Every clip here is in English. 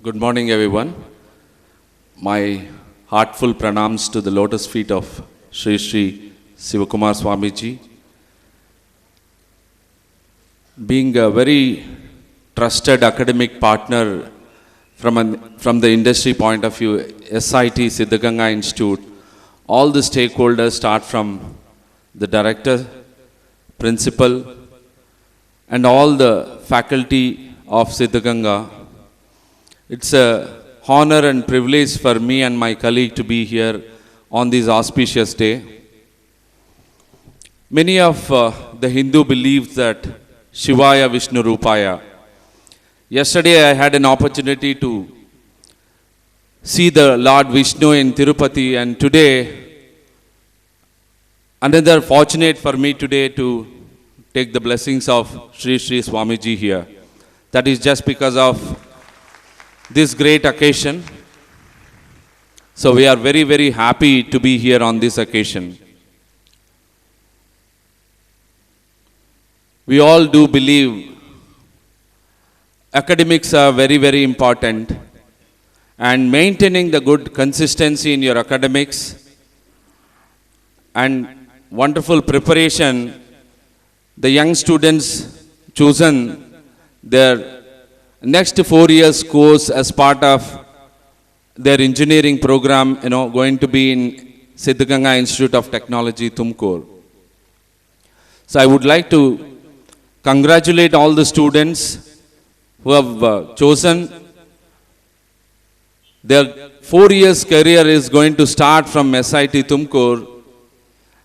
Good morning, everyone. My heartful pranams to the lotus feet of Sri Sri Sivakumar Swamiji. Being a very trusted academic partner from the industry point of view, SIT Siddhaganga Institute, all the stakeholders start from the director, principal, and all the faculty of Siddhaganga. It's a honor and privilege for me and my colleague to be here on this auspicious day. Many of the Hindu believe that Shivaya Vishnu Rupaya. Yesterday I had an opportunity to see the Lord Vishnu in Tirupati, and today another fortunate for me today to take the blessings of Sri Sri Swamiji here. That is just because of this great occasion. So we are very, very happy to be here on this occasion. We all do believe academics are very, very important, and maintaining the good consistency in your academics and wonderful preparation. The young students chosen their next 4 years course as part of their engineering program, going to be in Siddhaganga Institute of Technology, Tumkur. So I would like to congratulate all the students who have chosen. Their 4 years career is going to start from SIT Tumkur,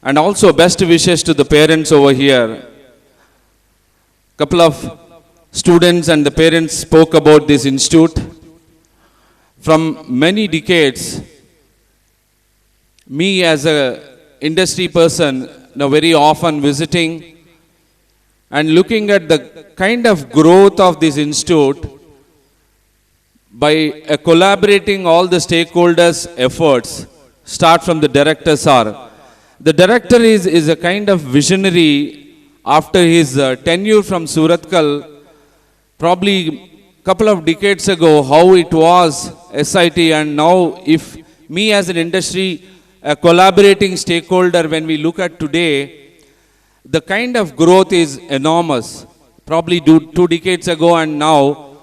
and also best wishes to the parents over here. Couple of students and the parents spoke about this institute. From many decades, me as a industry person, very often visiting and looking at the kind of growth of this institute by collaborating all the stakeholders' efforts, start from the director sir. The director is a kind of visionary after his tenure from Surathkal. Probably a couple of decades ago, how it was SIT, and now if me as an industry, a collaborating stakeholder, when we look at today, the kind of growth is enormous. Probably 2 decades ago and now,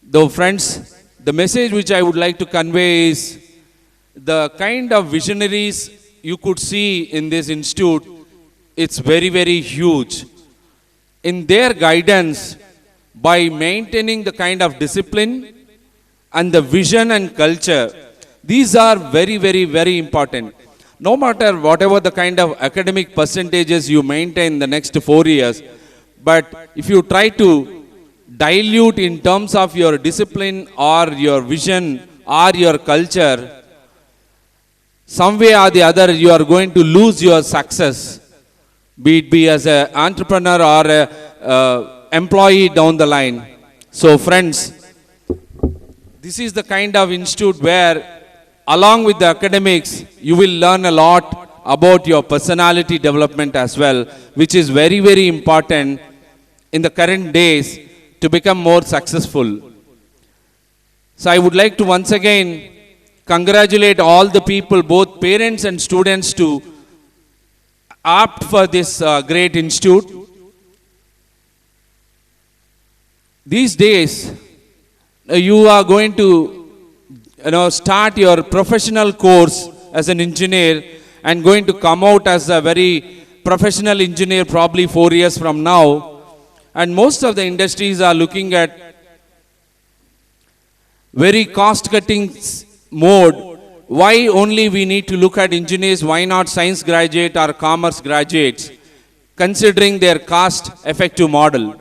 though friends, the message which I would like to convey is the kind of visionaries you could see in this institute, it's very, very huge. In their guidance, by maintaining the kind of discipline and the vision and culture, these are very, very, very important. No matter whatever the kind of academic percentages you maintain the next 4 years, but if you try to dilute in terms of your discipline or your vision or your culture, some way or the other you are going to lose your success, be it as an entrepreneur or a employee down the line. So friends, this is the kind of institute where along with the academics you will learn a lot about your personality development as well, which is very, very important in the current days to become more successful. So I would like to once again congratulate all the people, both parents and students, to opt for this great institute. These days, you are going to start your professional course as an engineer and going to come out as a very professional engineer probably 4 years from now. And most of the industries are looking at very cost-cutting mode. Why only we need to look at engineers? Why not science graduate or commerce graduates, considering their cost-effective model?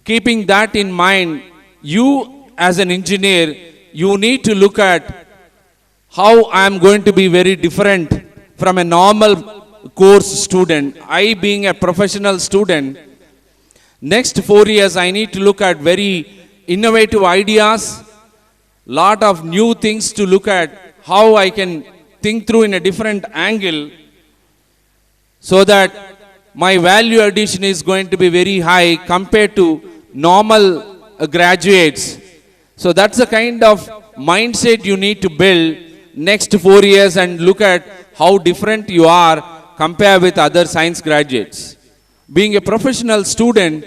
Keeping that in mind, you as an engineer, you need to look at how I am going to be very different from a normal course student. I being a professional student, next 4 years I need to look at very innovative ideas, lot of new things to look at, how I can think through in a different angle, so that my value addition is going to be very high compared to normal graduates. So that's the kind of mindset you need to build next 4 years and look at how different you are compared with other science graduates. Being a professional student,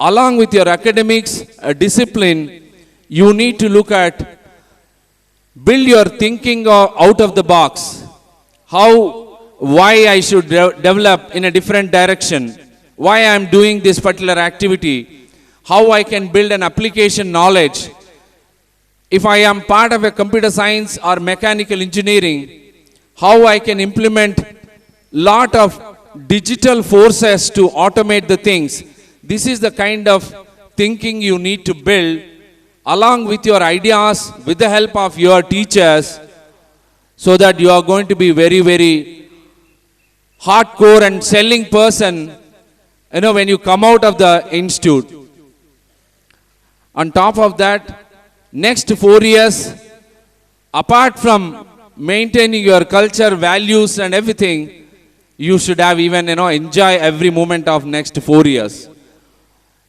along with your academics, discipline, you need to look at, build your thinking out of the box. Why I should develop in a different direction, why I am doing this particular activity, how I can build an application knowledge. If I am part of a computer science or mechanical engineering, how I can implement lot of digital forces to automate the things. This is the kind of thinking you need to build along with your ideas, with the help of your teachers, so that you are going to be very, very hardcore and selling person, when you come out of the institute. On top of that, next 4 years, apart from maintaining your culture, values and everything, you should have even, enjoy every moment of next 4 years.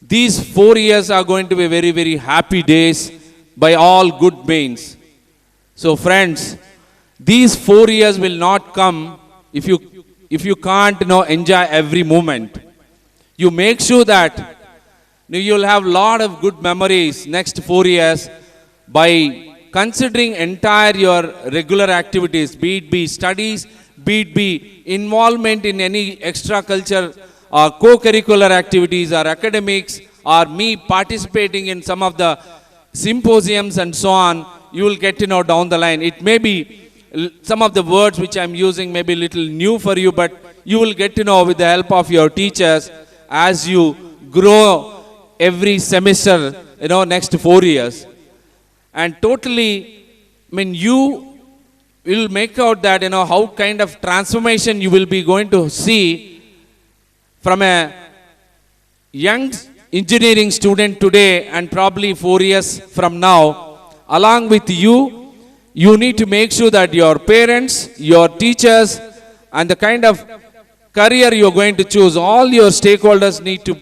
These 4 years are going to be very, very happy days by all good means. So friends, these 4 years will not come if you can't, enjoy every moment. You make sure that you'll have lot of good memories next 4 years by considering entire your regular activities, be it be studies, be it be involvement in any extracurricular or co-curricular activities or academics, or me participating in some of the symposiums and so on. You will get to know down the line. It may be some of the words which I am using may be little new for you, but you will get to know with the help of your teachers as you grow every semester, next 4 years. And totally, you will make out that, how kind of transformation you will be going to see from a young engineering student today and probably 4 years from now. Along with you, you need to make sure that your parents, your teachers, and the kind of career you are going to choose, all your stakeholders need to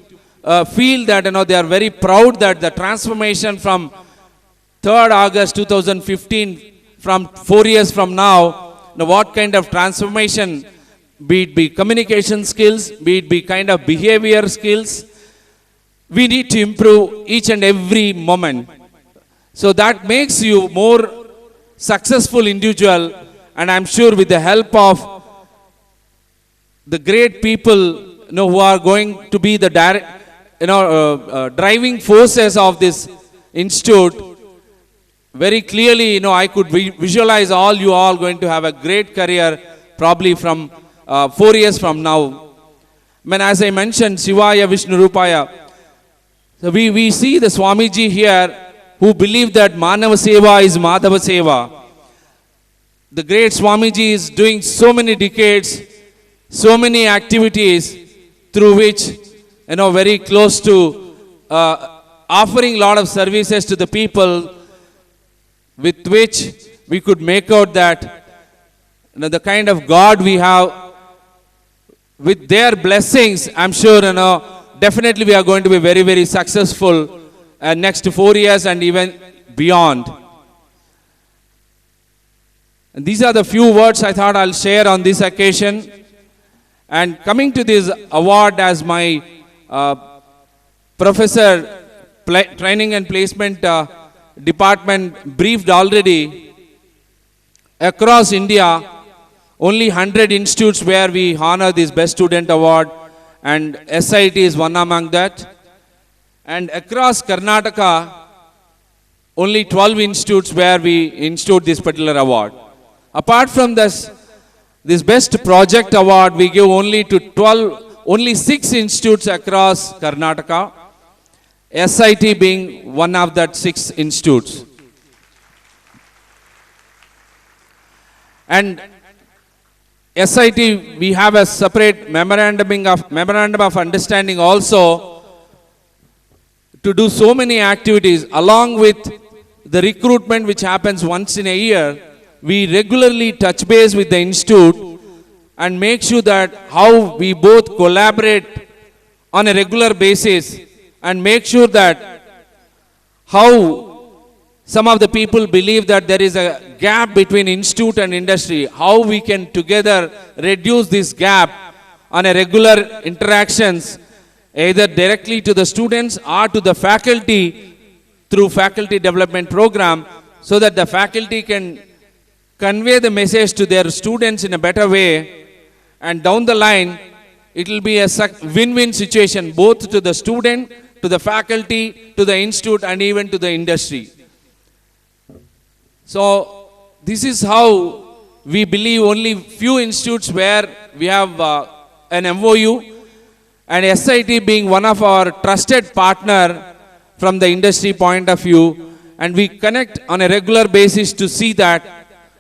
feel that, they are very proud that the transformation from 3rd August 2015, from 4 years from now, what kind of transformation, be it be communication skills, be it be kind of behavior skills, we need to improve each and every moment. So that makes you more successful individual, and I'm sure with the help of the great people, who are going to be the driving forces of this institute, very clearly, I could visualize you all going to have a great career probably from 4 years from now. As I mentioned, Shivaya Vishnu Rupaya, so we see the Swamiji here who believe that Manava Seva is Madhava Seva. The great Swamiji is doing so many decades, so many activities through which, very close to offering a lot of services to the people, with which we could make out that the kind of God we have, with their blessings, I'm sure, definitely we are going to be very, very successful next 4 years and even beyond. And these are the few words I thought I'll share on this occasion. And coming to this award, as my professor, training and placement department briefed already, across India, only 100 institutes where we honor this Best Student Award, and SIT is one among that. And across Karnataka, only 12 institutes where we institute this particular award. Apart from this Best Project Award, we give only to only 6 institutes across Karnataka, SIT being one of that 6 institutes. And SIT, we have a separate memorandum of understanding also to do so many activities. Along with the recruitment which happens once in a year, we regularly touch base with the institute and make sure that how we both collaborate on a regular basis, and make sure that how some of the people believe that there is a gap between institute and industry. How we can together reduce this gap on a regular interactions, either directly to the students or to the faculty through faculty development program, so that the faculty can convey the message to their students in a better way, and down the line it will be a win-win situation both to the student, to the faculty, to the institute, and even to the industry. So this is how we believe only few institutes where we have an MOU, and SIT being one of our trusted partner from the industry point of view, and we connect on a regular basis to see that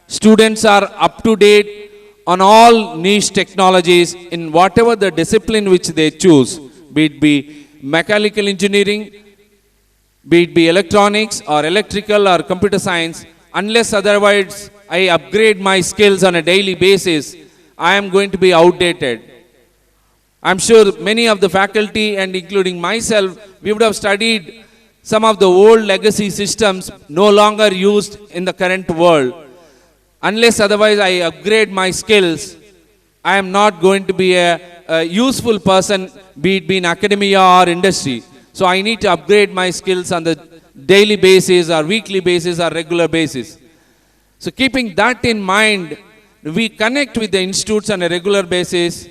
students are up to date on all niche technologies in whatever the discipline which they choose, be it be mechanical engineering, be it be electronics or electrical or computer science. Unless otherwise I upgrade my skills on a daily basis, I am going to be outdated. I'm sure many of the faculty and including myself, we would have studied some of the old legacy systems no longer used in the current world. Unless otherwise I upgrade my skills, I am not going to be a useful person, be it be in academia or industry. So I need to upgrade my skills on the daily basis or weekly basis or regular basis. So keeping that in mind, we connect with the institutes on a regular basis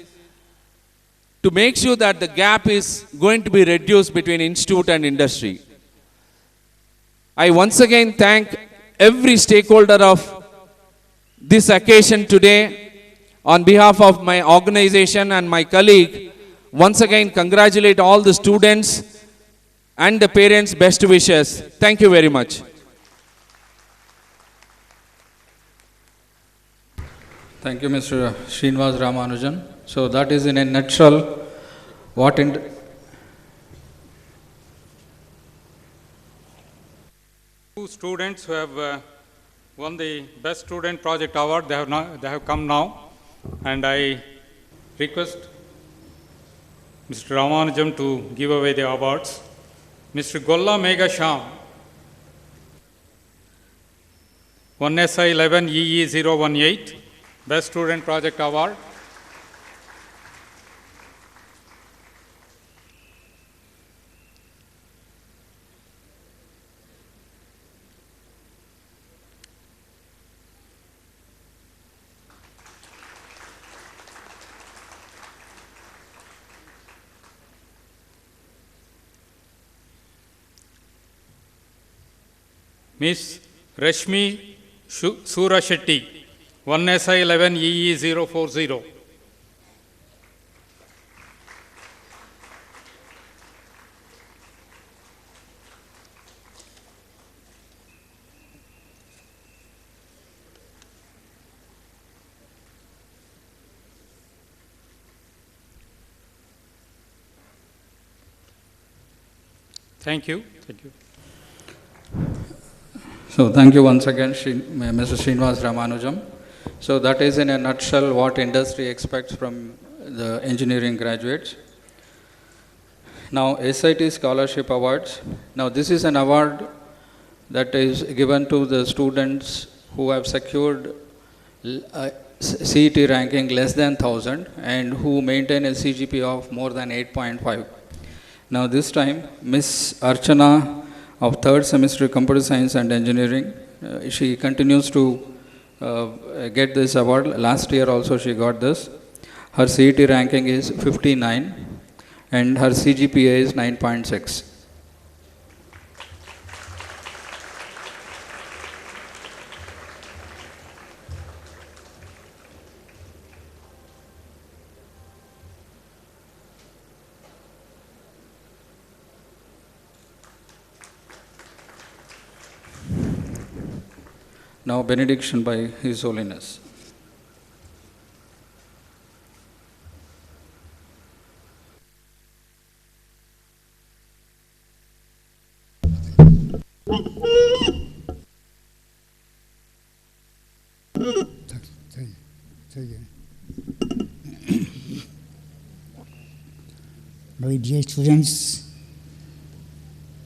to make sure that the gap is going to be reduced between institute and industry. I once again thank every stakeholder of this occasion today on behalf of my organization and my colleague. Once again congratulate all the students and the parents, best wishes. Thank you very much. Thank you, Mr. Srinivas Ramanujan. So that is in a nutshell what two students who have won the Best Student Project Award. They have come now, and I request Mr. Ramanujam to give away the awards. Mr. Golla Megha Sham, 1SI 11 EE 018, Best Student Project Award. Miss Rashmi Surashetty, 1SI 11 EE 040. Thank you. Thank you. So thank you once again, Mr. Srinivas Ramanujan. So that is in a nutshell what industry expects from the engineering graduates. Now SIT Scholarship Awards. Now this is an award that is given to the students who have secured CET ranking less than 1000 and who maintain a CGPA of more than 8.5. Now this time Miss Archana of third semester Computer Science and Engineering, she continues to get this award. Last year also she got this. Her CET ranking is 59 and her CGPA is 9.6. Now benediction by His Holiness. My dear students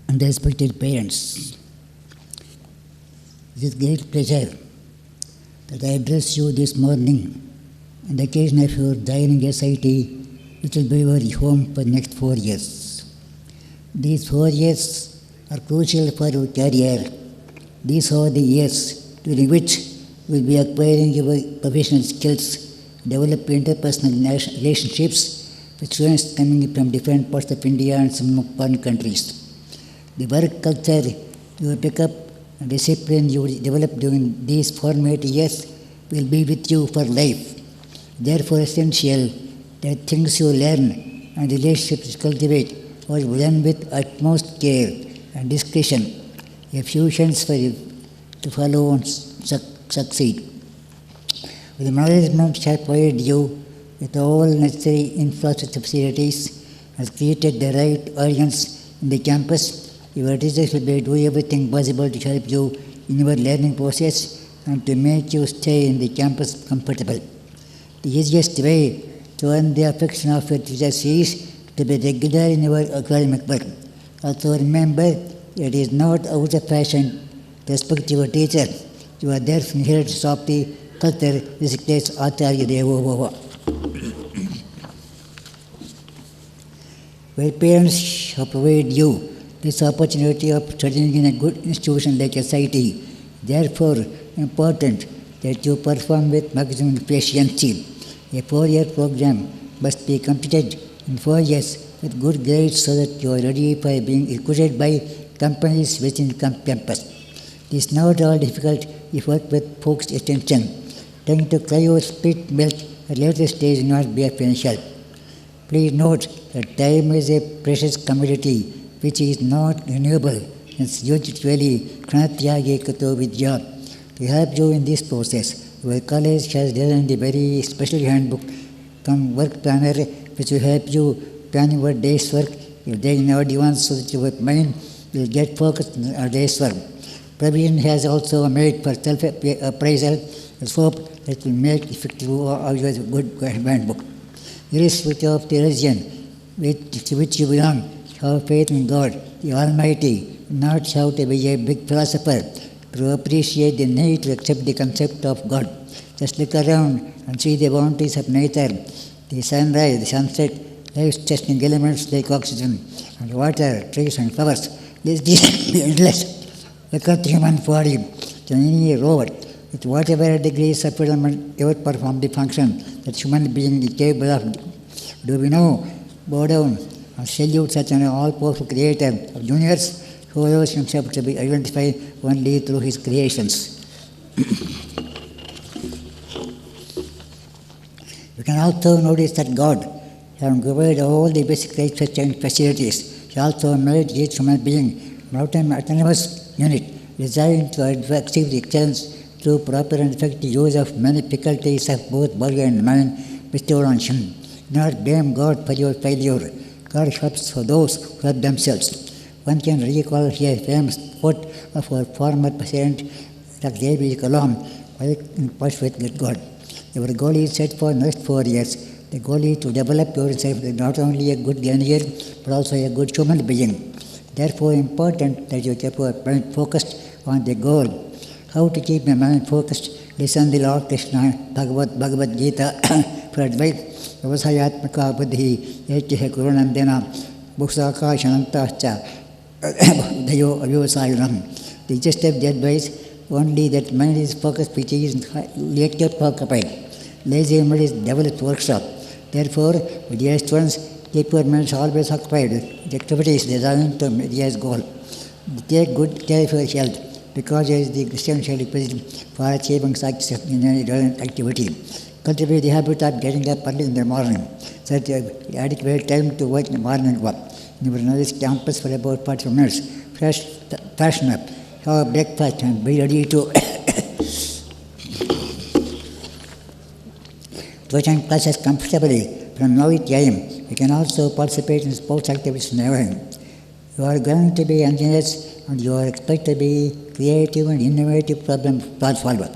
and respected parents, It is great pleasure that I address you this morning on the occasion of your joining SIT, which will be your home for the next 4 years. These 4 years are crucial for your career. These are the years during which you will be acquiring your professional skills, develop interpersonal relationships with students coming from different parts of India and some foreign countries. The work culture you will pick up and discipline you will develop during these formative years will be with you for life. Therefore, essential that things you learn and relationships you cultivate are done with utmost care and discretion, a few chances for you to follow and succeed. With the management shall provide you with all necessary infrastructure facilities, has created the right audience in the campus. Your teachers will do everything possible to help you in your learning process and to make you stay in the campus comfortable. The easiest way to earn the affection of your teachers is to be regular in your academic work. Also remember, it is not out of fashion to respect your teacher. You are there from inheritance of the culture, this dictates Acharya Devo. Where parents have provided you this opportunity of studying in a good institution like SIT, therefore important that you perform with maximum efficiency. A 4-year program must be completed in 4 years with good grades so that you are ready for being recruited by companies within the campus. It is not all difficult if work with focused attention. Trying to cry or split milk at a later stage will not be beneficial. Please note that time is a precious commodity which is not renewable, hence usually Kranatyaga Kato Vidya. To help you in this process, your college has designed a very special handbook, work planner, which will help you plan your day's work. If there is no advance so that your mind will get focused on our day's work. Provision has also made for self-appraisal, a hope that will make effective of your good handbook. Irrespective of the religion to which you belong, have faith in God, the Almighty, not how to be a big philosopher, to appreciate the need to accept the concept of God. Just look around and see the bounties of nature, the sunrise, the sunset, life-sustaining elements like oxygen and water, trees and flowers. This is endless. Look at the human body, to any robot, with whatever degrees of development ever perform the function that human being is capable of. Do we know? Bow down and salute such an all-powerful creator of universe who allows himself to be identified only through his creations. You can also notice that God, having provided all the basic rights and facilities, he also made each human being an autonomous unit designed to achieve excellence through proper and effective use of many faculties of both body and mind bestowed on him. Do not blame God for your failure. God helps for those who help themselves. One can recall here a famous quote of our former president, Dr. A.B. Kalam, in pursuit with God. Your goal is set for the next 4 years. The goal is to develop yourself not only a good learner, but also a good human being. Therefore, important that you keep your mind focused on the goal. How to keep your mind focused? Listen to the Lord Krishna, Bhagavad Gita for advice. Vyavasayatmaka buddhi yajya kurunandena bhuksaka shanantascha dayo avyavasayunam. The gist of the advice only that mind is focused which is later occupied. Lazy mind is developed workshop. Therefore, dear students, keep your minds always occupied with activities designed to realize goal. Take good care of your health because it is the essential requisite for achieving success in any relevant activity. Cultivate the habit of getting up early in the morning, so that you have adequate time to work in the morning work. You will know this campus for about 40 minutes. Freshen up, have a breakfast and be ready to attend classes comfortably from now till AM. You can also participate in sports activities in evening. You are going to be engineers and you are expected to be creative and innovative problem solver.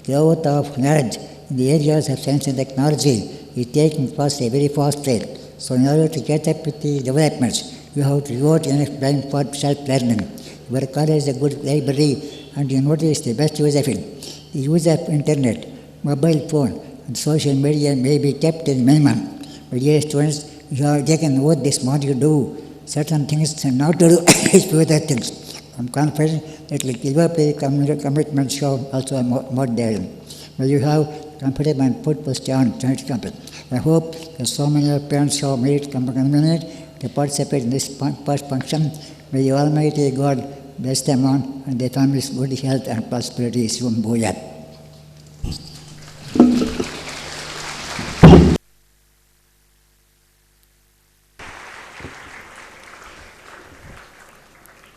Growth of knowledge in the areas of science and technology is taking place at a very fast rate. So in order to get up with the developments, you have to devote enough time for self-learning. Your college is a good library and you notice the best use of it. The use of internet, mobile phone, and social media may be kept in minimum. But dear students, they can know this what you do, certain things and not to do other things. I'm confident that will give up a commitment show also more daring. May you have confidence and put post on tonight's campus. I hope that so many parents have made it convenient to participate in this first function. May the Almighty God bless them on and their families good health and prosperity. Soon, Booyah.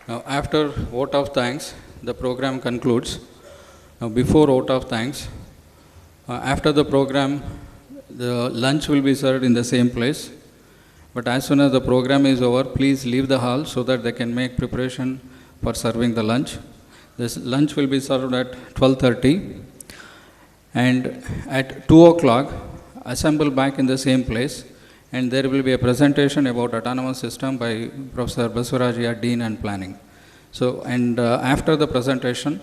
Now, after vote of thanks, the program concludes. Now, before vote of thanks, after the program, the lunch will be served in the same place. But as soon as the program is over, please leave the hall so that they can make preparation for serving the lunch. This lunch will be served at 12:30, and at 2 o'clock, assemble back in the same place, and there will be a presentation about autonomous system by Professor Basvarajia, Dean and Planning. So, and after the presentation,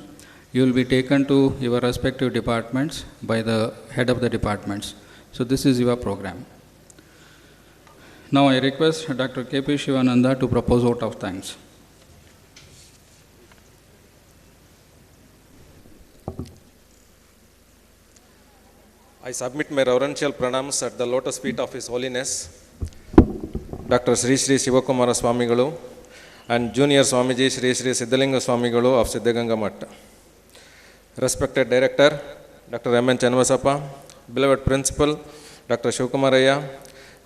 you will be taken to your respective departments by the head of the departments. So, this is your program. Now, I request Dr. K.P. Shivananda to propose vote of thanks. I submit my reverential pranams at the lotus feet of His Holiness, Dr. Sri Sri Sivakumara Swamigalu and Junior Swamiji Sri Sri Siddhalinga Swamigalu of Siddhaganga Matta. Respected Director, Dr. M. N. Channavasappa, beloved Principal, Dr. Shivakumaraya,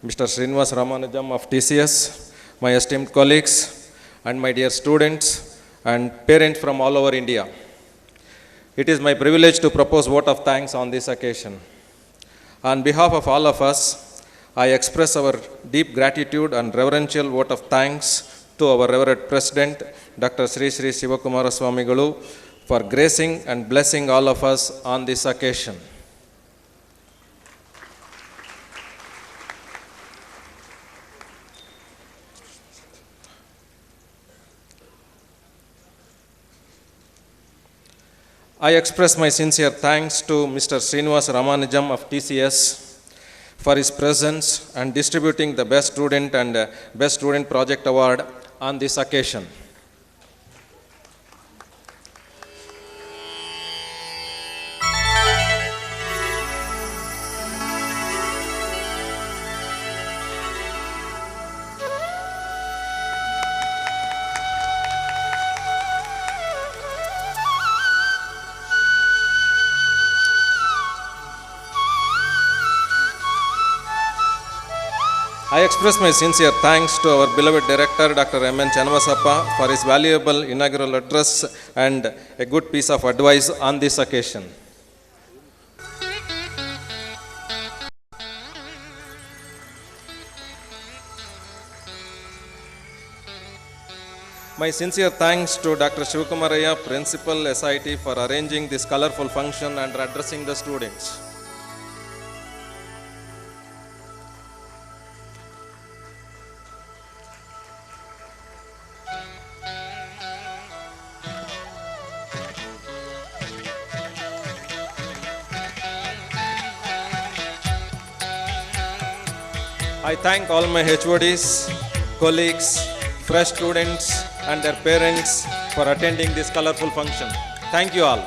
Mr. Srinivas Ramanujam of TCS, my esteemed colleagues, and my dear students and parents from all over India. It is my privilege to propose vote of thanks on this occasion. On behalf of all of us, I express our deep gratitude and reverential vote of thanks to our Reverend President, Dr. Sri Sri Sivakumara Swamigalu, for gracing and blessing all of us on this occasion. I express my sincere thanks to Mr. Srinivas Ramanujam of TCS for his presence and distributing the Best Student and Best Student Project Award on this occasion. I express my sincere thanks to our beloved Director, Dr. M. N. Channavasappa, for his valuable inaugural address and a good piece of advice on this occasion. My sincere thanks to Dr. Shivakumaraya, Principal, SIT, for arranging this colorful function and addressing the students. I thank all my HODs, colleagues, fresh students and their parents for attending this colorful function. Thank you all.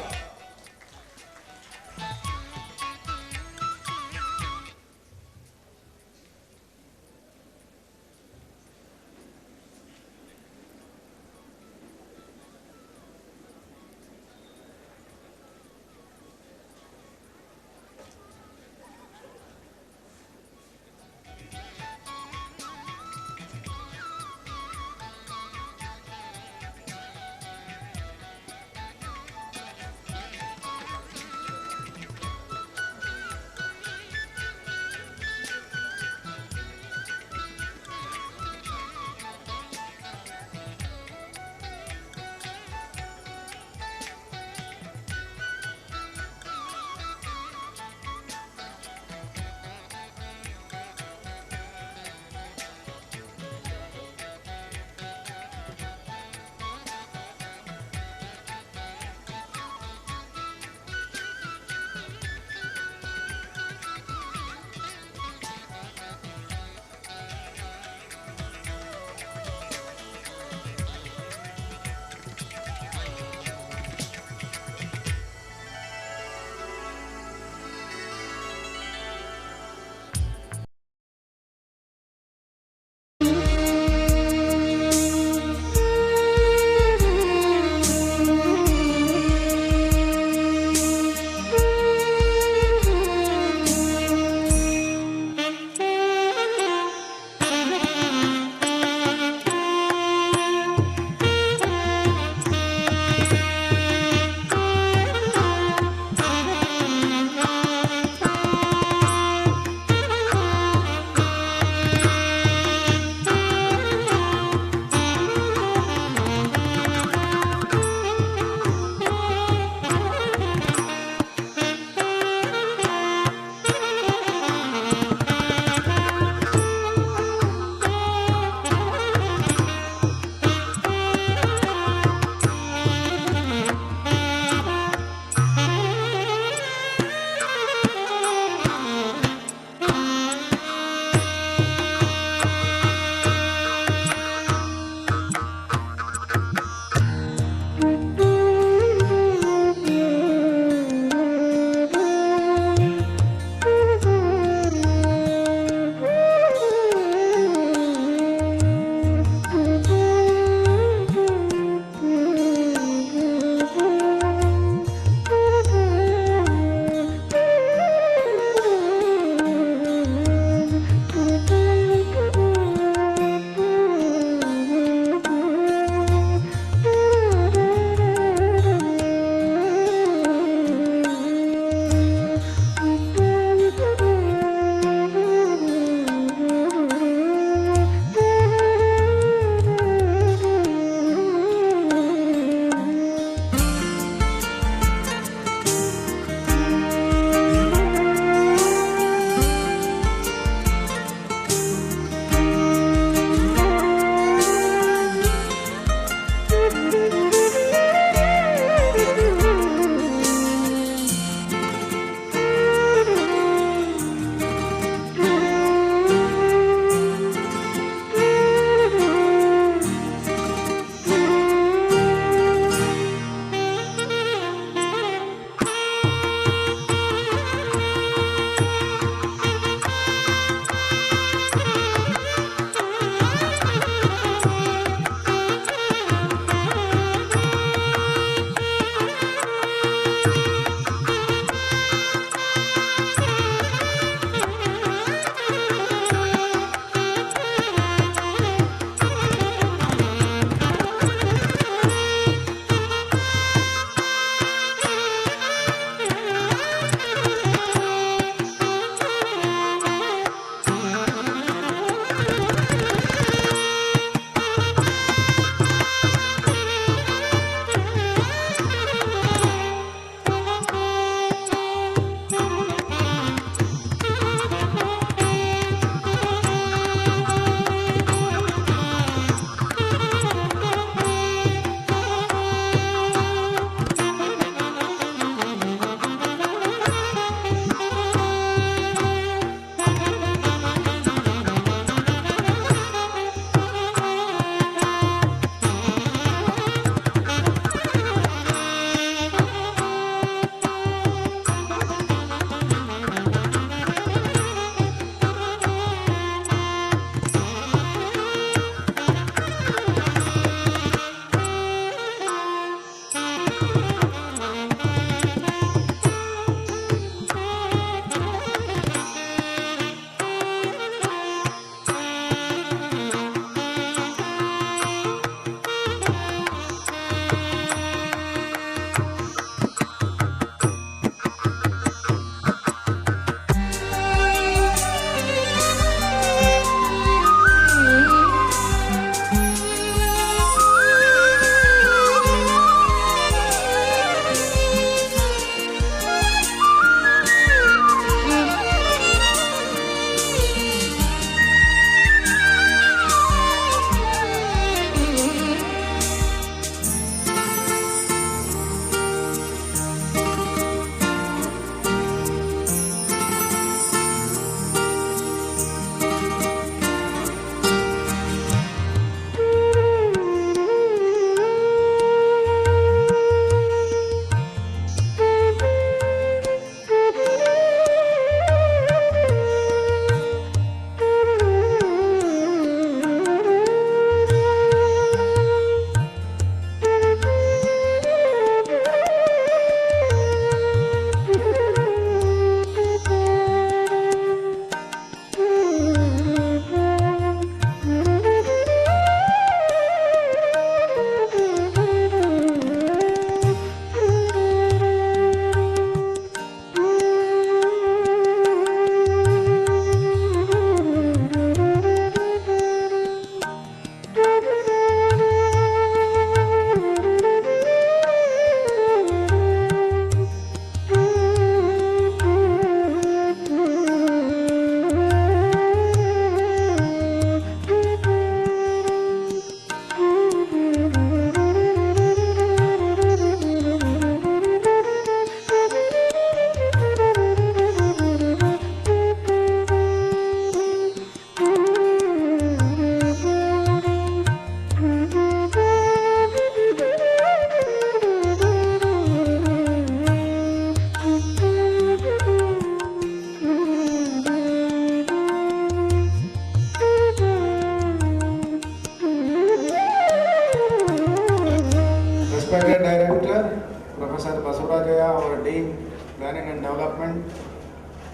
Professor Basurajaya, our Dean, Planning and Development,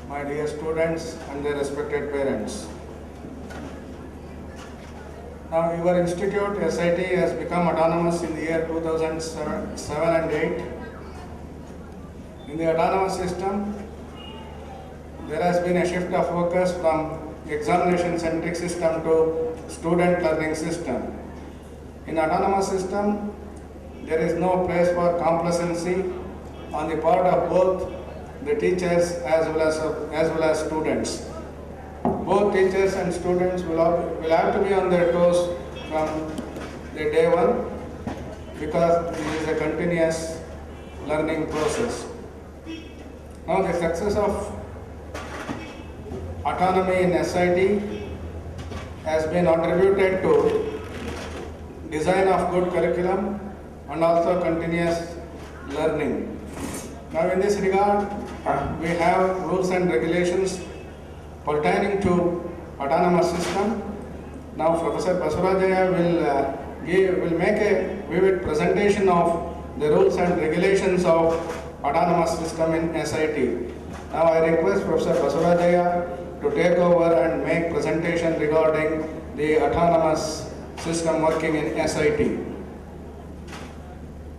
my dear students and their respected parents. Now, your institute, SIT, has become autonomous in the year 2007 and 8. In the autonomous system, there has been a shift of focus from examination-centric system to student learning system. In autonomous system, there is no place for complacency on the part of both the teachers as well as students. Both teachers and students will have to be on their toes from the day one, because this is a continuous learning process. Now, the success of autonomy in SIT has been attributed to design of good curriculum and also continuous learning. Now, in this regard, we have rules and regulations pertaining to autonomous system. Now, Professor Basurajaya will make a vivid presentation of the rules and regulations of autonomous system in SIT. Now, I request Professor Basurajaya to take over and make presentation regarding the autonomous system working in SIT.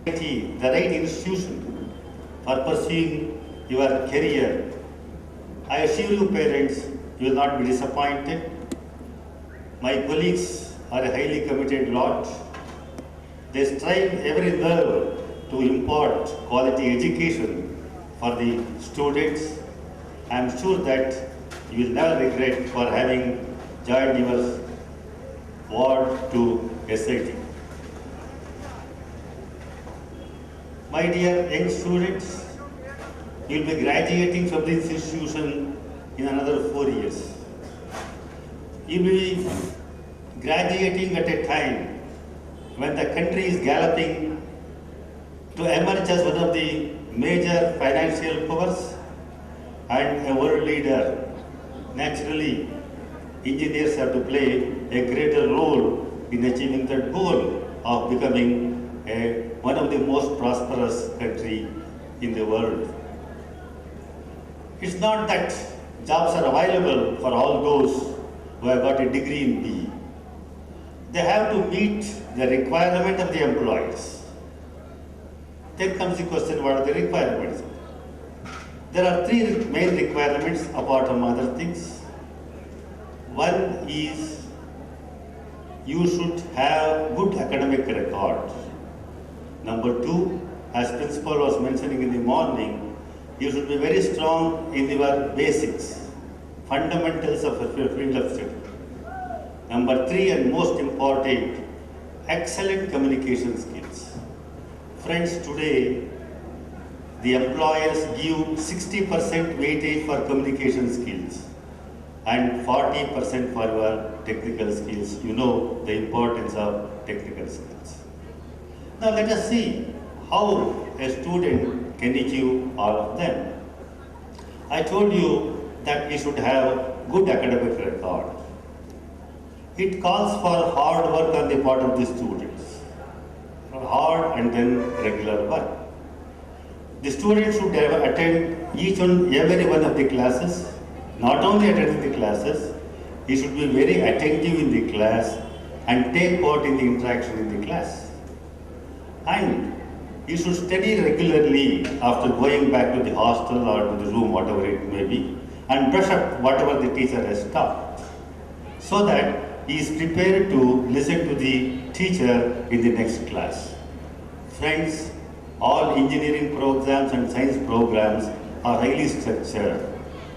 The right institution for pursuing your career. I assure you, parents, you will not be disappointed. My colleagues are a highly committed lot. They strive every nerve to impart quality education for the students. I am sure that you will never regret for having joined your ward to SIT. My dear young students, you will be graduating from this institution in another 4 years. You will be graduating at a time when the country is galloping to emerge as one of the major financial powers and a world leader. Naturally, engineers have to play a greater role in achieving that goal of becoming one of the most prosperous country in the world. It's not that jobs are available for all those who have got a degree in B. They have to meet the requirement of the employers. Then comes the question, what are the requirements? There are three main requirements apart from other things. One is you should have good academic record. Number two, as principal was mentioning in the morning, you should be very strong in your basics, fundamentals of your field of study. Number three, and most important, excellent communication skills. Friends, today, the employers give 60% weightage for communication skills and 40% for your technical skills. You know the importance of technical skills. Now let us see how a student can achieve all of them. I told you that he should have good academic record. It calls for hard work on the part of the students. Hard and then regular work. The student should attend each and every one of the classes. Not only attend the classes, he should be very attentive in the class and take part in the interaction in the class. And he should study regularly after going back to the hostel or to the room, whatever it may be, and brush up whatever the teacher has taught, so that he is prepared to listen to the teacher in the next class. Friends, all engineering programs and science programs are highly structured.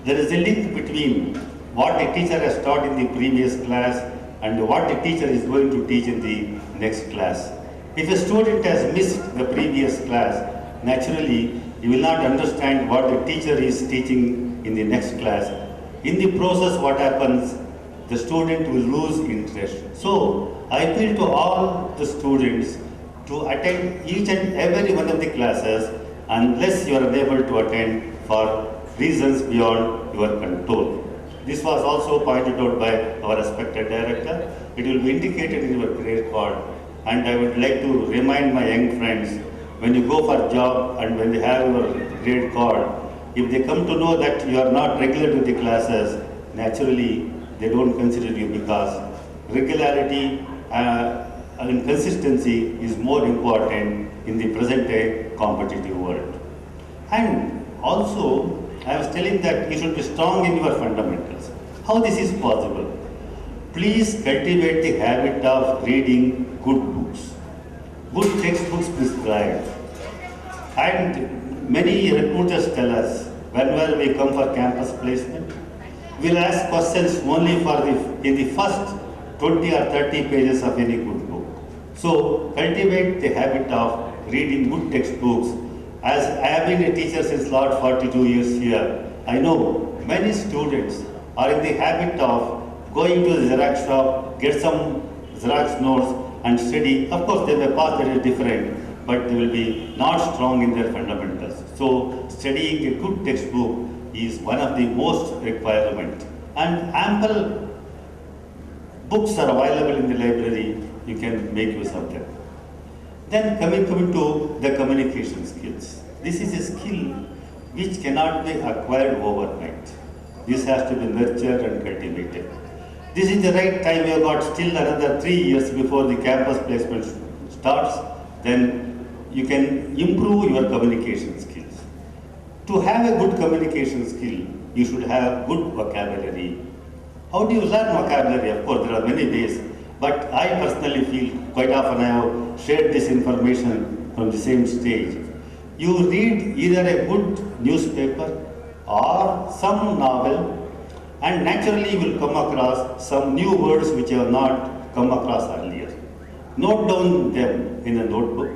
There is a link between what the teacher has taught in the previous class and what the teacher is going to teach in the next class. If a student has missed the previous class, naturally he will not understand what the teacher is teaching in the next class. In the process, what happens? The student will lose interest. So, I appeal to all the students to attend each and every one of the classes unless you are unable to attend for reasons beyond your control. This was also pointed out by our respected director. It will be indicated in your grade card, and I would like to remind my young friends when you go for job and when they have your grade card, if they come to know that you are not regular to the classes, naturally they don't consider you because regularity and consistency is more important in the present day competitive world. And also, I was telling that you should be strong in your fundamentals. How this is possible? Please cultivate the habit of reading good books, good textbooks prescribed. And many recruiters tell us, whenever we come for campus placement, we'll ask questions only in the first 20 or 30 pages of any good book. So cultivate the habit of reading good textbooks. As I have been a teacher since last 42 years here, I know many students are in the habit of going to the Xerox shop, get some Xerox notes and study. Of course, they may pass, that is different, but they will be not strong in their fundamentals. So studying a good textbook is one of the most requirement. And ample books are available in the library, you can make use of them. Then coming to the communication skills. This is a skill which cannot be acquired overnight. This has to be nurtured and cultivated. This is the right time. You have got still another 3 years before the campus placement starts. Then you can improve your communication skills. To have a good communication skill, you should have good vocabulary. How do you learn vocabulary? Of course, there are many ways. But I personally feel quite often I have shared this information from the same stage. You read either a good newspaper or some novel, and naturally you will come across some new words which you have not come across earlier. Note down them in a notebook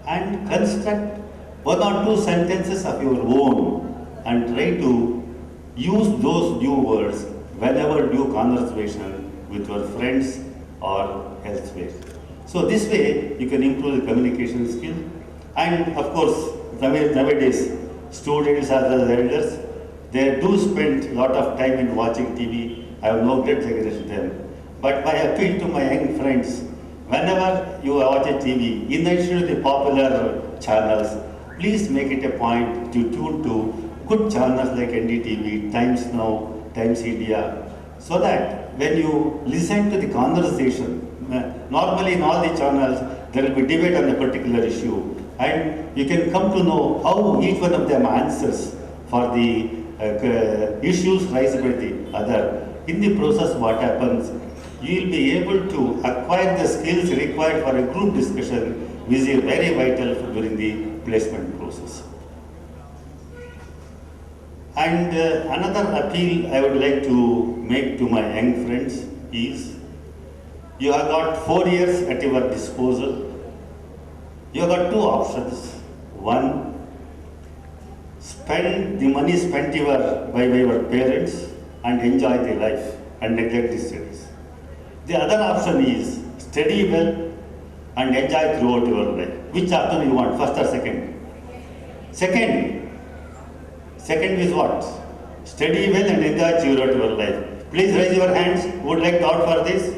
and construct 1 or 2 sentences of your own and try to use those new words whenever you conversation with your friends or elsewhere. So this way you can improve the communication skill. And of course, nowadays, students as well as elders, they do spend a lot of time in watching TV. I have no grudge against them. But my appeal to my young friends, whenever you watch a TV, in addition to the popular channels, please make it a point to tune to good channels like NDTV, Times Now, Times India, so that when you listen to the conversation, normally in all the channels, there will be debate on a particular issue, and you can come to know how each one of them answers for the issues raised by the other. In the process, what happens, you will be able to acquire the skills required for a group discussion, which is very vital during the placement process. And another appeal I would like to make to my young friends is, you have got 4 years at your disposal. You have got 2 options. One, spend the money spent by your parents and enjoy the life and neglect the studies. The other option is study well and enjoy throughout your life. Which option you want, first or second? Second is what? Study well and enjoy throughout your life. Please raise your hands. Who would like to opt for this?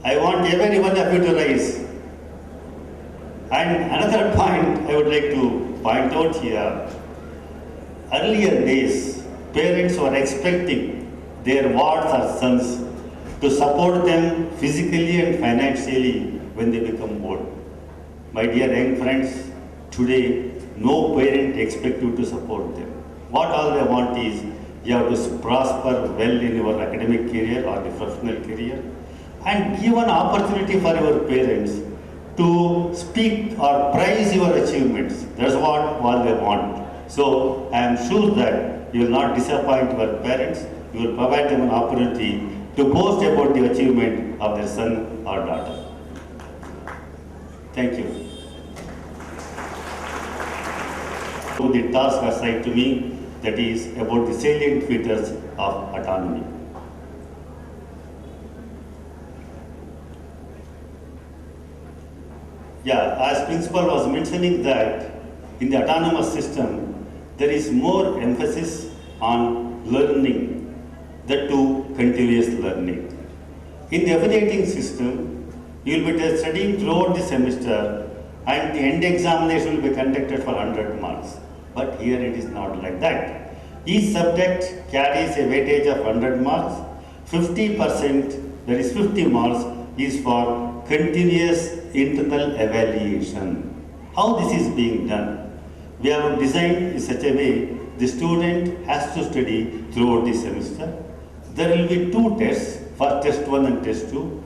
I want every one of you to raise. And another point I would like to point out here. Earlier days, parents were expecting their wards or sons to support them physically and financially when they become old. My dear young friends, today no parent expects you to support them. What all they want is you have to prosper well in your academic career or the professional career, and give an opportunity for your parents to speak or praise your achievements. That's what all they want. So I am sure that you will not disappoint your parents. You will provide them an opportunity to boast about the achievement of their son or daughter. Thank you. The task assigned to me, that is about the salient features of autonomy. Yeah, as principal was mentioning that in the autonomous system, there is more emphasis on learning, that too continuous learning. In the evaluating system, you will be studying throughout the semester and the end examination will be conducted for 100 marks. But here it is not like that. Each subject carries a weightage of 100 marks. 50%, that is 50 marks, is for continuous internal evaluation. How this is being done? We have designed in such a way the student has to study throughout the semester. There will be 2 tests, for test 1 and test 2.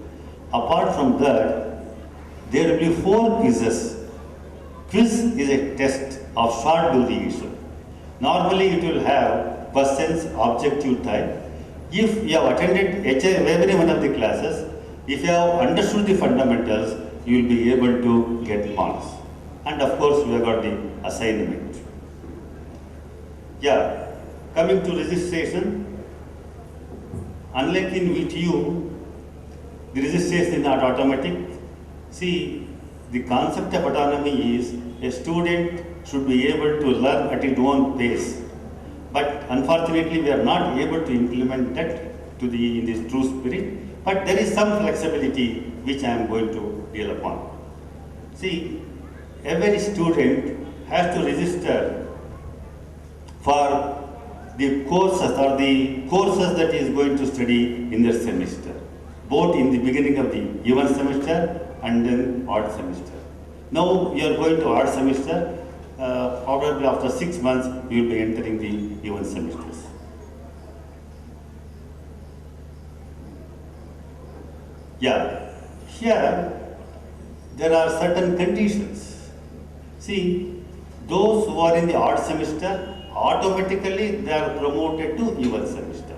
Apart from that, there will be 4 quizzes. Quiz is a test of short duration. Normally it will have questions objective type. If you have attended every one of the classes, if you have understood the fundamentals, you will be able to get marks. And of course, we have got the assignment. Yeah, coming to registration, unlike in VTU, the registration is not automatic. See, the concept of autonomy is a student should be able to learn at his own pace. But unfortunately, we are not able to implement that in this true spirit. But there is some flexibility which I am going to deal upon. See, every student has to register for the courses or the courses that he is going to study in the semester, both in the beginning of the even semester and then odd semester. Now you are going to odd semester, probably after 6 months you will be entering the even semesters. Yeah, here there are certain conditions. See, those who are in the odd semester, automatically they are promoted to even semester.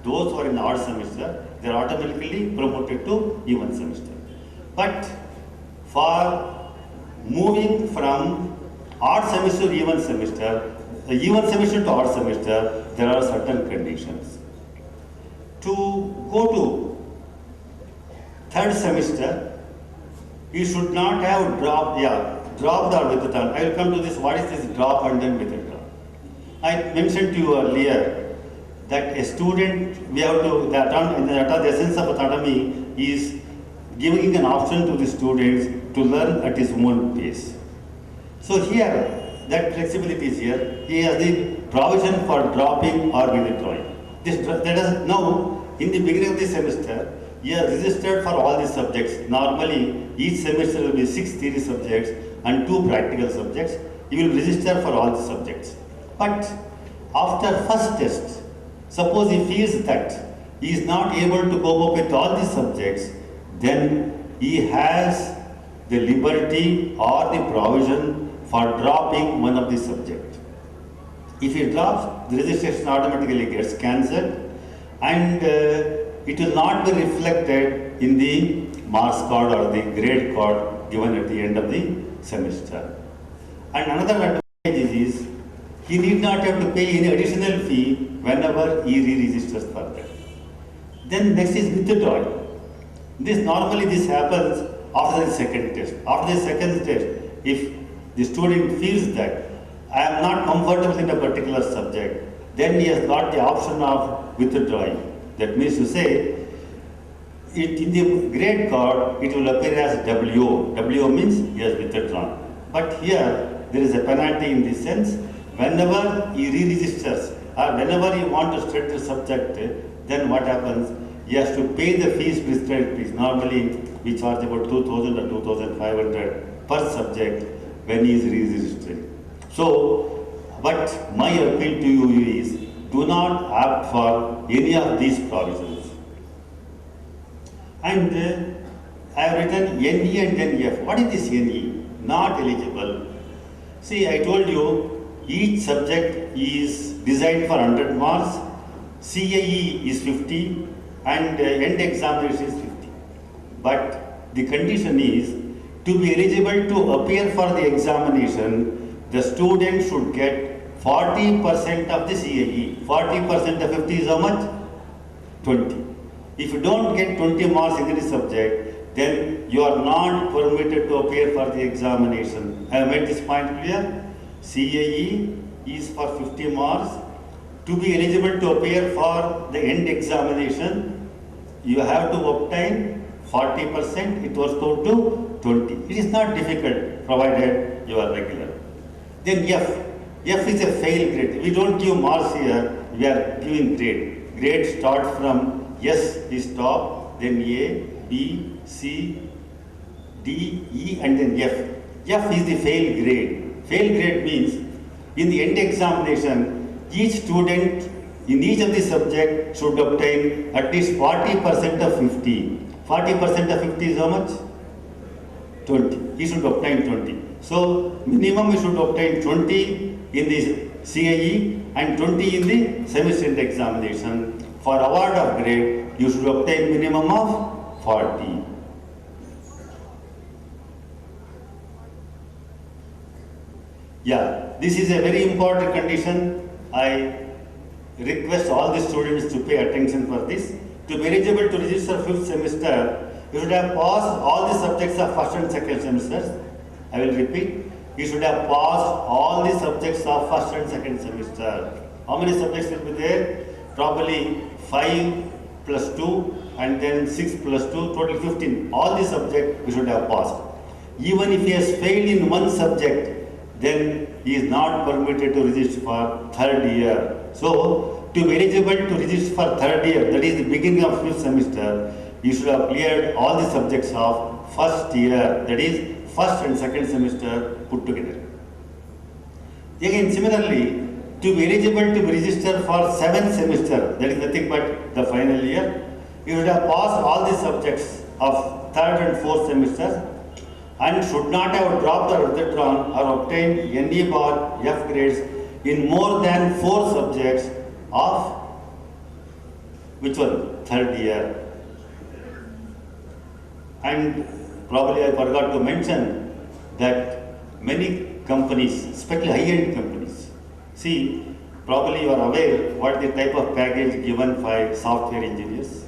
Those who are in the odd semester, they are automatically promoted to even semester. But for moving from odd semester to even semester to odd semester, there are certain conditions. To go to third semester, you should not have dropped or withdrawn. I will come to this, what is this drop and then withdraw. I mentioned to you earlier that a student, we have to, the essence of autonomy is giving an option to the students to learn at his own pace. So here, that flexibility is here. He has the provision for dropping or withdrawing. Now, in the beginning of the semester, he has registered for all the subjects. Normally, each semester will be 6 theory subjects and 2 practical subjects. He will register for all the subjects. But after first test, suppose he feels that he is not able to cope up with all the subjects, then he has the liberty or the provision for dropping one of the subjects. If he drops, the registration automatically gets cancelled and it will not be reflected in the marks card or the grade card given at the end of the semester. And another advantage is he need not have to pay any additional fee whenever he re-registers for that. Then next is withdrawal. Normally this happens after the second test. After the second test, if the student feels that I am not comfortable in a particular subject, then he has got the option of withdrawing. That means to say, in the grade card, it will appear as WO. WO means he has withdrawn. But here, there is a penalty in this sense. Whenever he re-registers or whenever you want to study the subject, then what happens? He has to pay the fees, prescribed fees. Normally, we charge about 2,000 or 2,500 per subject when he is re-registering. So, but my appeal to you is, do not opt for any of these provisions. And I have written NE and then F. What is this NE? Not eligible. See, I told you, each subject is designed for 100 marks, CAE is 50, and end examination is 50. But the condition is, to be eligible to appear for the examination, the student should get 40% of the CAE. 40% of 50 is how much? 20. If you don't get 20 marks in any subject, then you are not permitted to appear for the examination. I have made this point clear. CAE is for 50 marks. To be eligible to appear for the end examination, you have to obtain 40%, it was told to 20. It is not difficult. provided you are regular. Then F. F is a fail grade. We don't give marks here, we are giving grade. Grade start from S is top, then A, B, C, D, E and then F. F is the fail grade. Fail grade means in the end examination, each student in each of the subject should obtain at least 40% of 50. 40% of 50 is how much? 20. He should obtain 20. So minimum he should obtain 20 in the CAE and 20 in the semester end examination. For award of grade, you should obtain minimum of 40. Yeah, this is a very important condition. I request all the students to pay attention for this. To be eligible to register 5th semester, you should have passed all the subjects of 1st and 2nd semesters. I will repeat. You should have passed all the subjects of 1st and 2nd semester. How many subjects will be there? Probably 5 plus 2 and then 6 plus 2, total 15. All the subjects you should have passed. Even if he has failed in one subject, then he is not permitted to register for 3rd year. So, to be eligible to register for 3rd year, that is the beginning of 5th semester, you should have cleared all the subjects of 1st year, that is 1st and 2nd semester put together. Again, similarly, to be eligible to be registered for 7th semester, that is nothing but the final year, you should have passed all the subjects of 3rd and 4th semester and should not have dropped or withdrawn or obtained NE bar F grades in more than 4 subjects of which one? 3rd year. And probably I forgot to mention that many companies, especially high-end companies, see, probably you are aware what the type of package given by software engineers.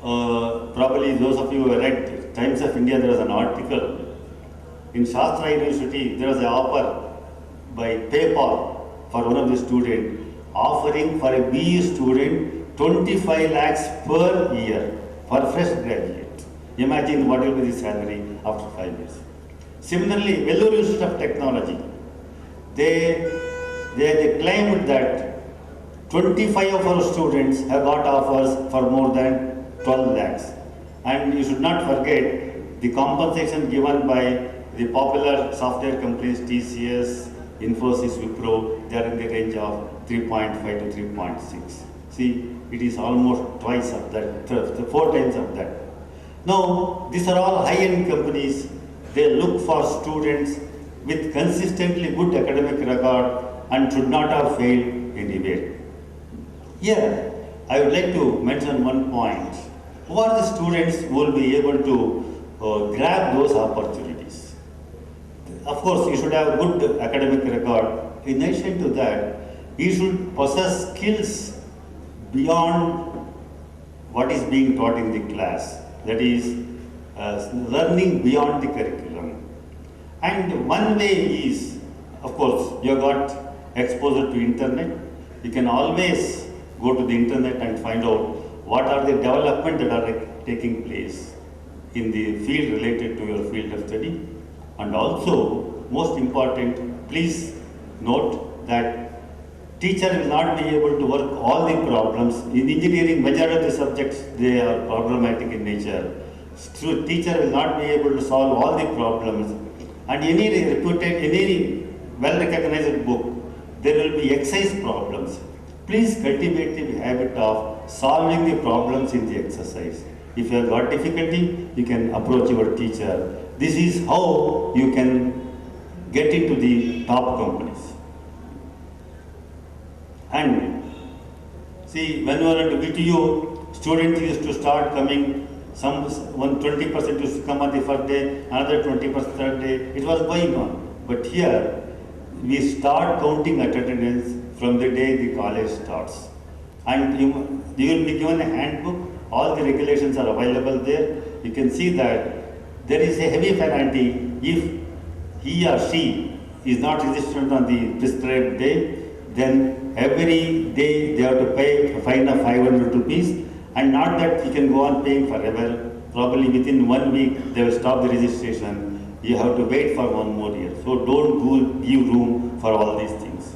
Probably those of you who have read Times of India, there was an article. In Shastra University, there was an offer by PayPal for one of the students, offering for a BE student 25 lakhs per year for fresh graduate. Imagine what will be the salary after 5 years. Similarly, Vellore Institute of Technology, they claimed that 25 of our students have got offers for more than 12 lakhs. And you should not forget the compensation given by the popular software companies, TCS, Infosys, Wipro, they are in the range of 3.5 to 3.6. See, it is almost twice of that, 4 times of that. Now, these are all high-end companies. They look for students with consistently good academic record and should not have failed anywhere. Here, I would like to mention one point. Who are the students who will be able to grab those opportunities? Of course, you should have good academic record. In addition to that, you should possess skills beyond what is being taught in the class. That is, learning beyond the curriculum. And one way is, of course, you have got exposure to internet. You can always go to the internet and find out what are the developments that are taking place in the field related to your field of study. And also, most important, please note that teacher will not be able to work all the problems. In engineering, majority of the subjects, they are problematic in nature. So teacher will not be able to solve all the problems. And any well-recognized book, there will be exercise problems. Please cultivate the habit of solving the problems in the exercise. If you have got difficulty, you can approach your teacher. This is how you can get into the top companies. And see, when we were at VTU, students used to start coming, 20% used to come on the first day, another 20% third day, it was going on. But here, we start counting attendance from the day the college starts. And you will be given a handbook, all the regulations are available there. You can see that there is a heavy penalty if he or she is not registered on the prescribed day, then every day they have to pay a fine of 500 rupees, and not that he can go on paying forever. Probably within 1 week they will stop the registration. you have to wait for 1 more year. So don't give room for all these things.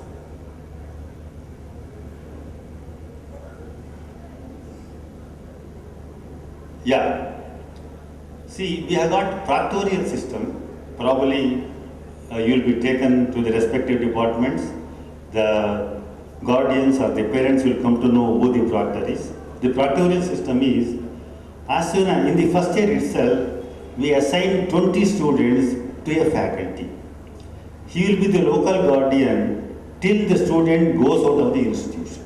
Yeah. See, we have got proctorial system. Probably you will be taken to the respective departments. The guardians or the parents will come to know who the proctor is. The proctorial system is, as soon as in the first year itself, we assign 20 students to a faculty. He will be the local guardian till the student goes out of the institution.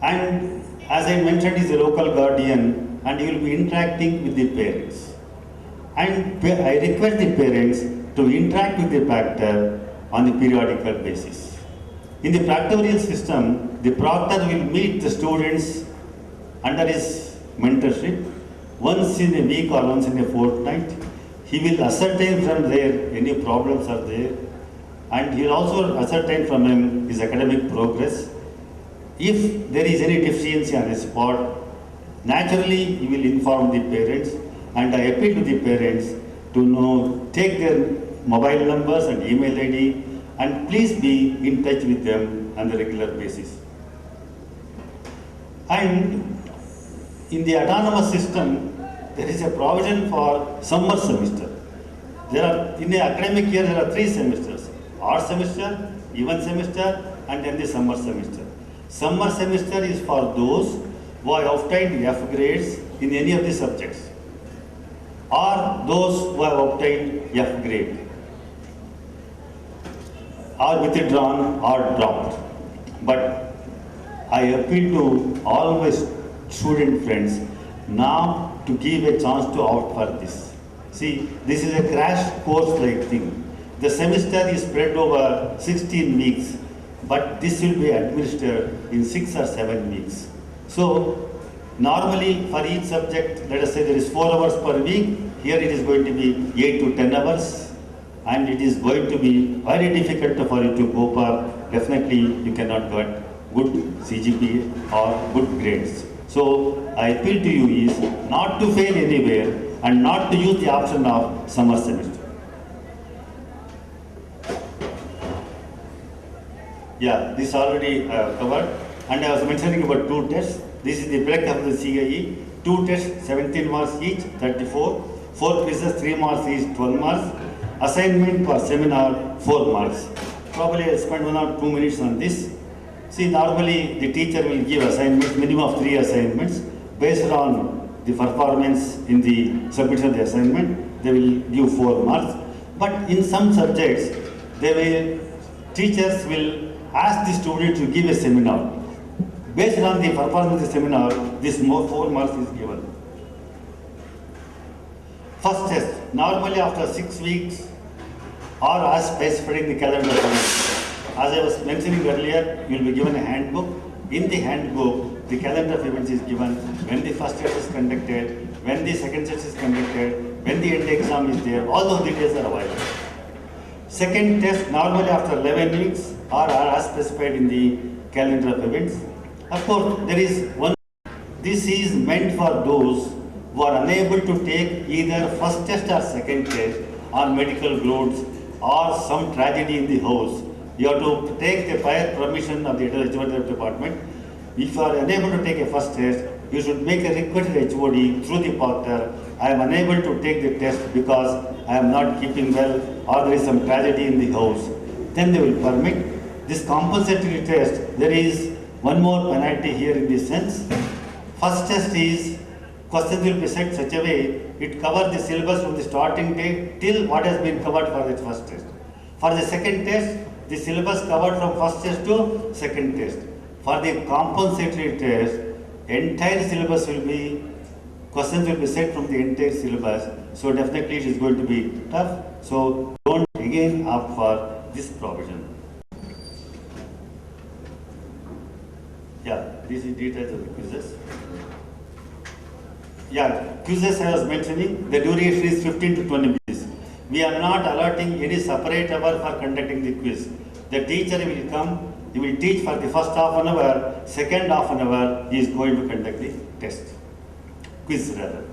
And as I mentioned, he is a local guardian and he will be interacting with the parents. And I request the parents to interact with the proctor on a periodical basis. In the proctorial system, the proctor will meet the students under his mentorship once in a week or once in a fortnight. He will ascertain from there any problems are there, and he will also ascertain from him his academic progress. If there is any deficiency on the spot, naturally he will inform the parents, and I appeal to the parents to take their mobile numbers and email ID and please be in touch with them on a regular basis. And in the autonomous system, there is a provision for summer semester. In the academic year, there are 3 semesters: odd semester, even semester, and then the summer semester. Summer semester is for those who have obtained F grades in any of the subjects, or those who have obtained F grade, or withdrawn or dropped. But I appeal to all my student friends now to give a chance to opt for this. See, this is a crash course like thing. The semester is spread over 16 weeks, but this will be administered in 6 or 7 weeks. So, normally for each subject, let us say there is 4 hours per week, here it is going to be 8 to 10 hours, and it is going to be very difficult for you to cope up. Definitely, you cannot get good CGPA or good grades. So, I appeal to you is not to fail anywhere and not to use the option of summer semester. Yeah, this already covered, and I was mentioning about 2 tests. This is the breakup of the CIE. 2 tests, 17 marks each, 34. 4 quizzes, 3 marks each, 12 marks. Assignment for seminar, 4 marks. Probably I'll spend 1 or 2 minutes on this. See, normally the teacher will give assignments, minimum of 3 assignments. Based on the performance in the submission of the assignment, they will give 4 marks. But in some subjects, teachers will ask the student to give a seminar. Based on the performance of the seminar, this 4 marks is given. First test, normally after 6 weeks or as specified in the calendar. As I was mentioning earlier, you will be given a handbook. In the handbook, the calendar of events is given, when the first test is conducted, when the second test is conducted, when the end exam is there, all those details are available. Second test, normally after 11 weeks or as specified in the calendar of events. Of course, there is one. This is meant for those who are unable to take either first test or second test on medical grounds or some tragedy in the house. You have to take the prior permission of the HOD department. If you are unable to take a first test, you should make a request to the HOD through the proctor. I am unable to take the test because I am not keeping well or there is some tragedy in the house. Then they will permit this compulsory test. There is one more penalty here in this sense. First test is, questions will be set such a way, it covers the syllabus from the starting date till what has been covered for the first test. For the second test, the syllabus covered from first test to second test. For the compensatory test, entire syllabus will be, questions will be set from the entire syllabus. So definitely it is going to be tough. So don't again opt for this provision. Yeah, this is details of the quizzes. Yeah, quizzes I was mentioning, the duration is 15 to 20 minutes. We are not allotting any separate hour for conducting the quiz. The teacher will come, he will teach for the first half an hour, second half an hour, he is going to conduct the test, quiz rather.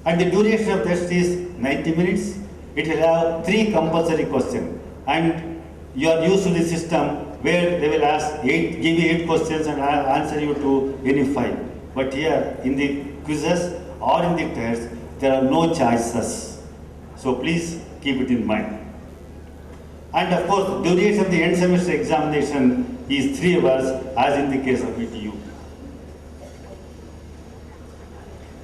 And the duration of test is 90 minutes. it will have 3 compulsory questions, and you are used to the system where they will give you 8 questions and answer you to any 5. But here in the quizzes or in the tests, there are no choices. So please keep it in mind. And of course, duration of the end semester examination is 3 hours, as in the case of ETU.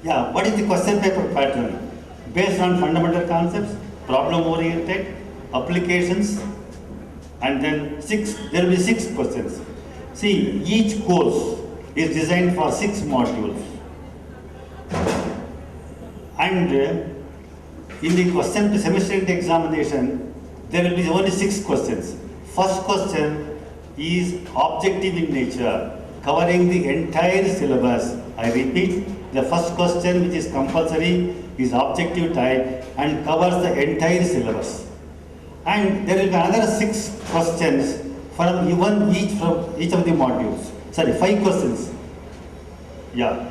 Yeah, what is the question paper pattern? Based on fundamental concepts, problem-oriented, applications, and then there will be 6 questions. See, each course is designed for 6 modules. And in the question semester end examination, there will be only 6 questions. First question is objective in nature, covering the entire syllabus. I repeat, the first question, which is compulsory, is objective type and covers the entire syllabus. And there will be another 6 questions from each of the modules. Sorry, 5 questions. Yeah,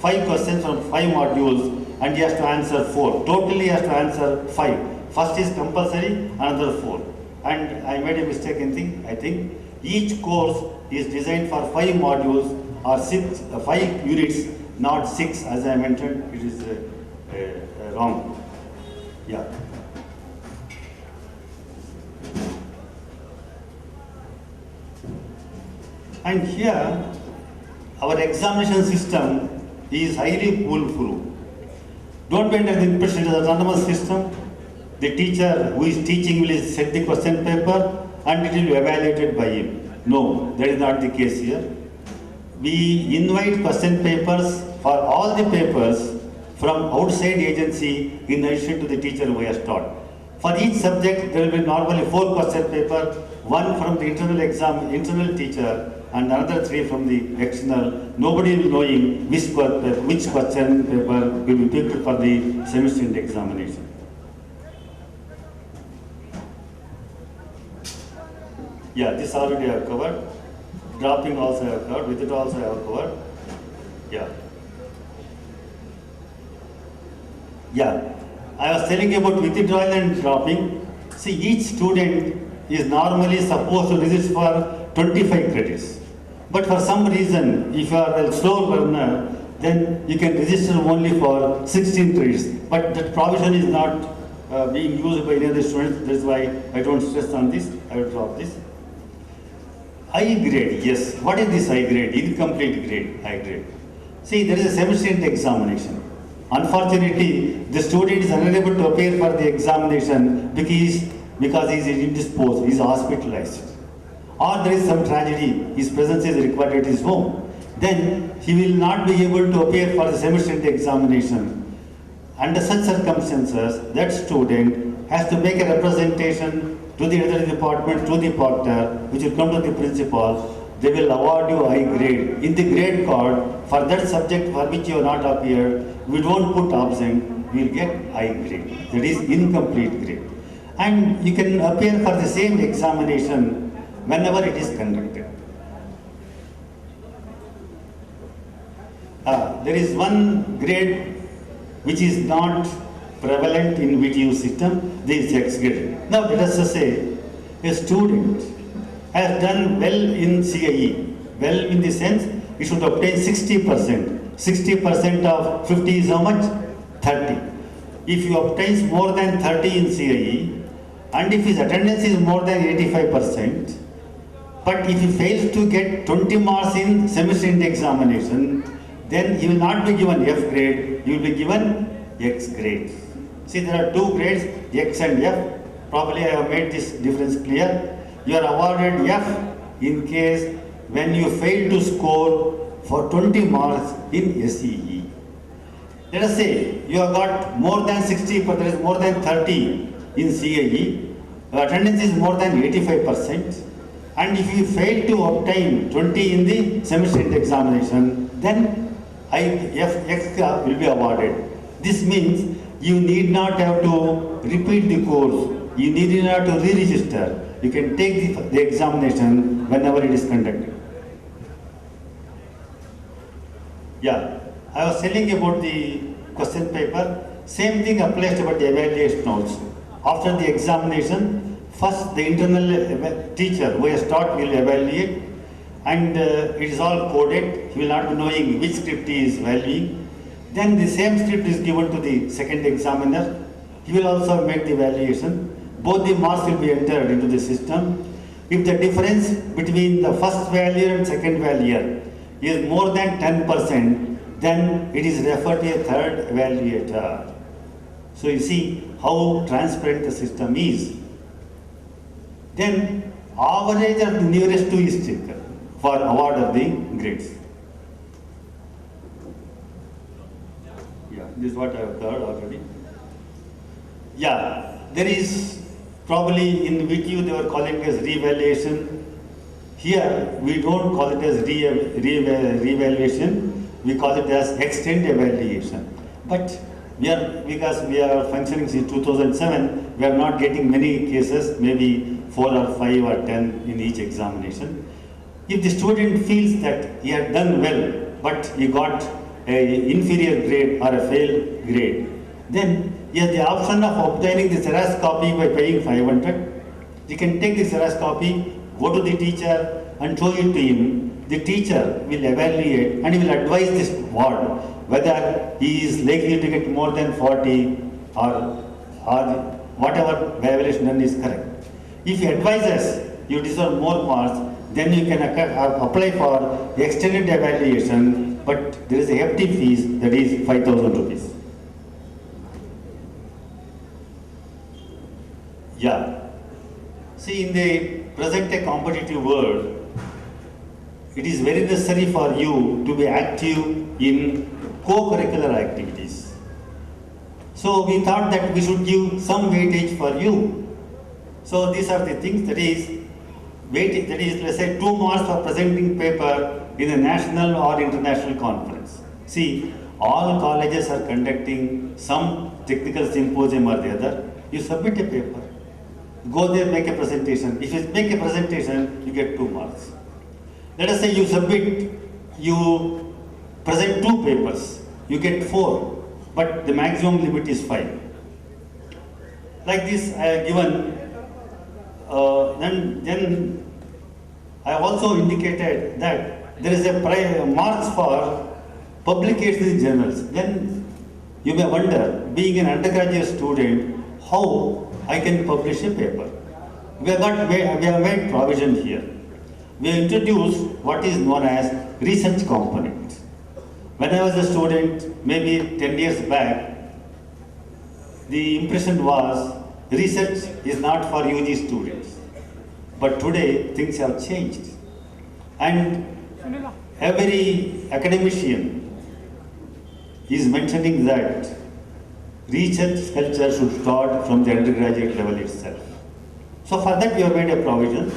5 questions from 5 modules, and he has to answer 4. Totally he has to answer 5. First is compulsory, another 4. And I made a mistake in I think each course is designed for 5 modules or 5 units, not 6 as I mentioned. It is wrong. Yeah. And here, our examination system is highly foolproof. Don't be under the impression it is an autonomous system. The teacher who is teaching will set the question paper and it will be evaluated by him. No, that is not the case here. We invite question papers for all the papers from outside agency in addition to the teacher who has taught. For each subject, there will be normally 4 question papers, 1 from the internal teacher, and another 3 from the external. Nobody will knowing which question paper will be picked for the semester end examination. Yeah, this already I have covered. Dropping also I have covered. With it also I have covered. Yeah. Yeah. I was telling you about withdrawal and dropping. See, each student is normally supposed to register for 25 credits. But for some reason, if you are a slow learner, then you can register only for 16 credits. But that provision is not being used by any other students. That's why I don't stress on this. I will drop this. I grade, yes. What is this I grade? Incomplete grade, I grade. See, there is a semester end examination. Unfortunately, the student is unable to appear for the examination because he is indisposed, he is hospitalized. Or there is some tragedy, his presence is required at his home. Then he will not be able to appear for the semester end examination. Under such circumstances, that student has to make a representation to the other department, to the proctor, which will come to the principal. They will award you high grade. In the grade card, for that subject for which you have not appeared, we don't put absent, we will get high grade. That is incomplete grade. And you can appear for the same examination whenever it is conducted. There is one grade which is not prevalent in VTU system, this is X grade. Now let us just say a student has done well in CIE, well in the sense he should obtain 60%. 60% of 50 is how much? 30. If he obtains more than 30 in CIE, and if his attendance is more than 85%, but if he fails to get 20 marks in semester end examination, then he will not be given F grade, he will be given X grade. See, there are 2 grades, X and F. Probably I have made this difference clear. You are awarded F in case when you fail to score for 20 marks in SEE. Let us say you have got more than 60, but there is more than 30 in CIE. Your attendance is more than 85%. And if you fail to obtain 20 in the semester end examination, then X will be awarded. This means you need not have to repeat the course. You need not to re-register. You can take the examination whenever it is conducted. Yeah, I was telling about the question paper. Same thing applies about the evaluation also. after the examination, first the internal teacher who has taught will evaluate, and it is all coded. He will not be knowing which script he is valuing. Then the same script is given to the second examiner. He will also make the evaluation. Both the marks will be entered into the system. If the difference between the first valuer and second valuer is more than 10%, then it is referred to a third evaluator. So you see how transparent the system is. Then average of the nearest to is taken for award of the grades. Yeah, this is what I have heard already. Yeah, there is probably in VTU they were calling it as revaluation. Here we don't call it as revaluation, we call it as extend evaluation. But because we are functioning since 2007, we are not getting many cases, maybe 4 or 5 or 10 in each examination. If the student feels that he had done well, but he got an inferior grade or a failed grade, then he has the option of obtaining the Xerox copy by paying 500. He can take the Xerox copy, go to the teacher and show it to him. The teacher will evaluate and he will advise this ward whether he is likely to get more than 40 or whatever evaluation done is correct. If he advises you deserve more marks, then you can apply for extended evaluation, but there is a hefty fees, that is 5,000 rupees. Yeah. See, in the present day competitive world, it is very necessary for you to be active in co-curricular activities. So we thought that we should give some weightage for you. So these are the things, that is weightage, that is, let's say 2 marks for presenting paper in a national or international conference. See, all colleges are conducting some technical symposium or the other. You submit a paper. Go there, make a presentation. If you make a presentation, you get 2 marks. Let us say you present 2 papers, you get 4, but the maximum limit is 5. Like this, I have given. Then I have also indicated that there is a marks for publications in journals. Then you may wonder, being an undergraduate student, how I can publish a paper. We have made provision here. We have introduced what is known as research component. When I was a student, maybe 10 years back, the impression was research is not for UG students. But today, things have changed. And every academician is mentioning that research culture should start from the undergraduate level itself. So for that, we have made a provision.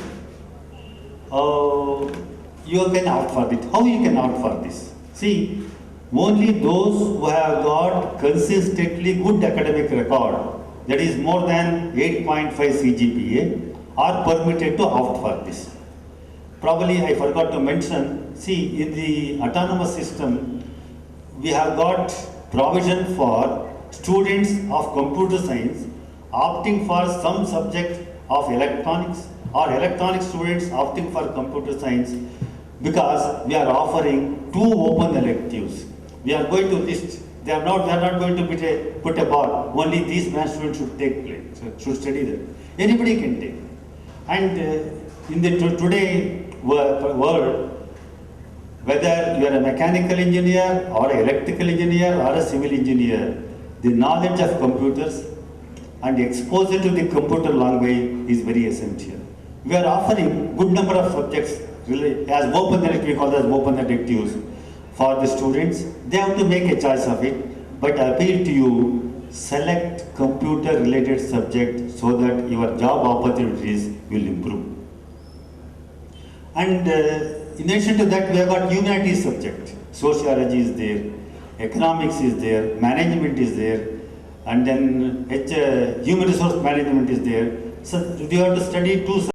You can opt for it. How you can opt for this? See, only those who have got consistently good academic record, that is more than 8.5 CGPA, are permitted to opt for this. Probably I forgot to mention, see, in the autonomous system, we have got provision for students of computer science opting for some subject of electronics, or electronic students opting for computer science, because we are offering 2 open electives. We are going to list, we are not going to put a bar, only these math students should study them. Anybody can take. And in the today world, whether you are a mechanical engineer or an electrical engineer or a civil engineer, the knowledge of computers and exposure to the computer language is very essential. We are offering good number of subjects as open electives, we call them open electives for the students. They have to make a choice of it, but I appeal to you, select computer related subject so that your job opportunities will improve. And in addition to that, we have got humanities subject. Sociology is there, economics is there, management is there, and then human resource management is there. So you have to study 2